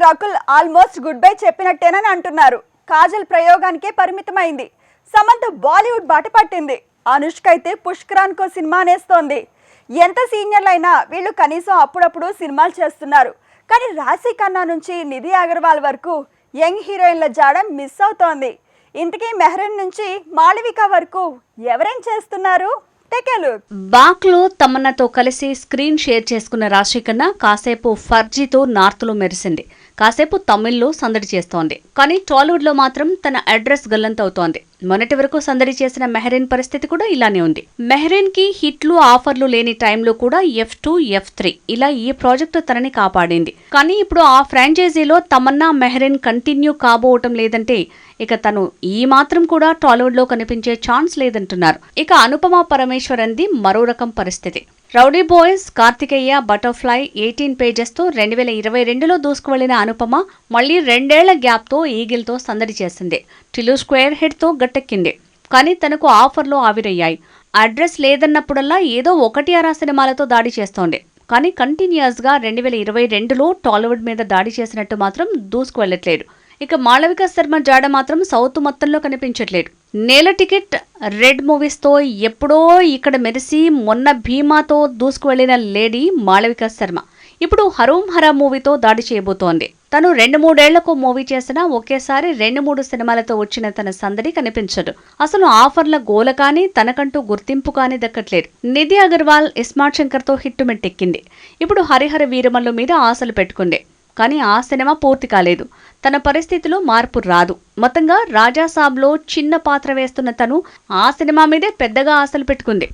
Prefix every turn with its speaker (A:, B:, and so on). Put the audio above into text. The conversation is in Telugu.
A: రాకుల్ ఆల్మోస్ట్ గుడ్ బై చెప్పినట్టేనని అంటున్నారు. కాజల్ ప్రయోగానికే పరిమితమైంది. సమంత బాలీవుడ్ బాట పట్టింది. అనుష్క అయితే పుష్కరాన్కో సినిమా నేస్తోంది. ఎంత సీనియర్లైనా వీళ్ళు కనీసం అప్పుడప్పుడు సినిమాలు చేస్తున్నారు. కానీ రాశి ఖన్నా నుంచి నిధి అగర్వాల్ వరకు యంగ్ హీరోయిన్ల జాడ మిస్ అవుతోంది. ఇంతకీ మెహ్రీన్ నుంచి మాళవిక వరకు ఎవరేం చేస్తున్నారు?
B: బాక్ లో తమన్నాతో కలిసి స్క్రీన్ షేర్ చేసుకున్న రాశి ఖన్నా కాసేపు ఫర్జీతో నార్త్ లో మెరిసింది. కాసేపు తమిళ్లో సందడి చేస్తోంది. కానీ టాలీవుడ్ లో మాత్రం తన అడ్రస్ గల్లంతవుతోంది. మొన్నటి వరకు సందడి చేసిన మెహ్రీన్ పరిస్థితి కూడా ఇలానే ఉంది. మెహ్రీన్ కి హిట్లు ఆఫర్లు లేని టైంలో కూడా F2, F3 ఇలా ఈ ప్రాజెక్టు తనని కాపాడింది. కానీ ఇప్పుడు ఆ ఫ్రాంచైజీలో తమన్నా మెహ్రీన్ కంటిన్యూ కాబోవటం లేదంటే ఇక తను ఈ మాత్రం కూడా టాలీవుడ్ లో కనిపించే ఛాన్స్ లేదంటున్నారు. ఇక అనుపమ పరమేశ్వరన్ది మరో రకం పరిస్థితి. Rowdy boys, Karthikeya, butterfly, 18 pages తో 2022లో దూసుకువెళ్లిన అనుపమ మళ్లీ 2 ఏళ్ల గ్యాప్ తో ఈగిల్తో సందడి చేసింది. టిలు స్క్వేర్ హెడ్ తో గట్టెక్కింది. కానీ తనకు ఆఫర్లు ఆవిరయ్యాయి. అడ్రస్ లేదన్నప్పుడల్లా ఏదో 1-6 సినిమాలతో దాడి చేస్తోంది. కానీ కంటిన్యూస్ గా 2022లో టాలీవుడ్ మీద దాడి చేసినట్టు మాత్రం దూసుకువెళ్లట్లేదు. ఇక మాళవిక శర్మ జాడ మాత్రం సౌత్ మొత్తంలో కనిపించట్లేదు. నేల టికెట్, రెడ్ మూవీస్ తో ఎప్పుడో ఇక్కడ మెరిసి మొన్న భీమాతో దూసుకువెళ్లిన లేడీ మాళవిక శర్మ ఇప్పుడు హరూం హరా మూవీతో దాడి చేయబోతోంది. తను 2-3 ఏళ్లకు మూవీ చేసినా ఒకేసారి 2-3 సినిమాలతో వచ్చిన తన సందడి కనిపించదు. అసలు ఆఫర్ల గోల కానీ తనకంటూ గుర్తింపు కానీ దక్కట్లేదు. నిధి అగర్వాల్ ఇస్మార్ట్ శంకర్ తో హిట్టు మెట్టెక్కింది. ఇప్పుడు హరిహర వీరమల్లు మీద ఆశలు పెట్టుకుంది. కానీ ఆ సినిమా పూర్తి కాలేదు. తన పరిస్థితిలో మార్పు రాదు. మొత్తంగా రాజాసాబ్లో చిన్న పాత్ర వేస్తున్న తను ఆ సినిమా మీదే పెద్దగా ఆశలు పెట్టుకుంది.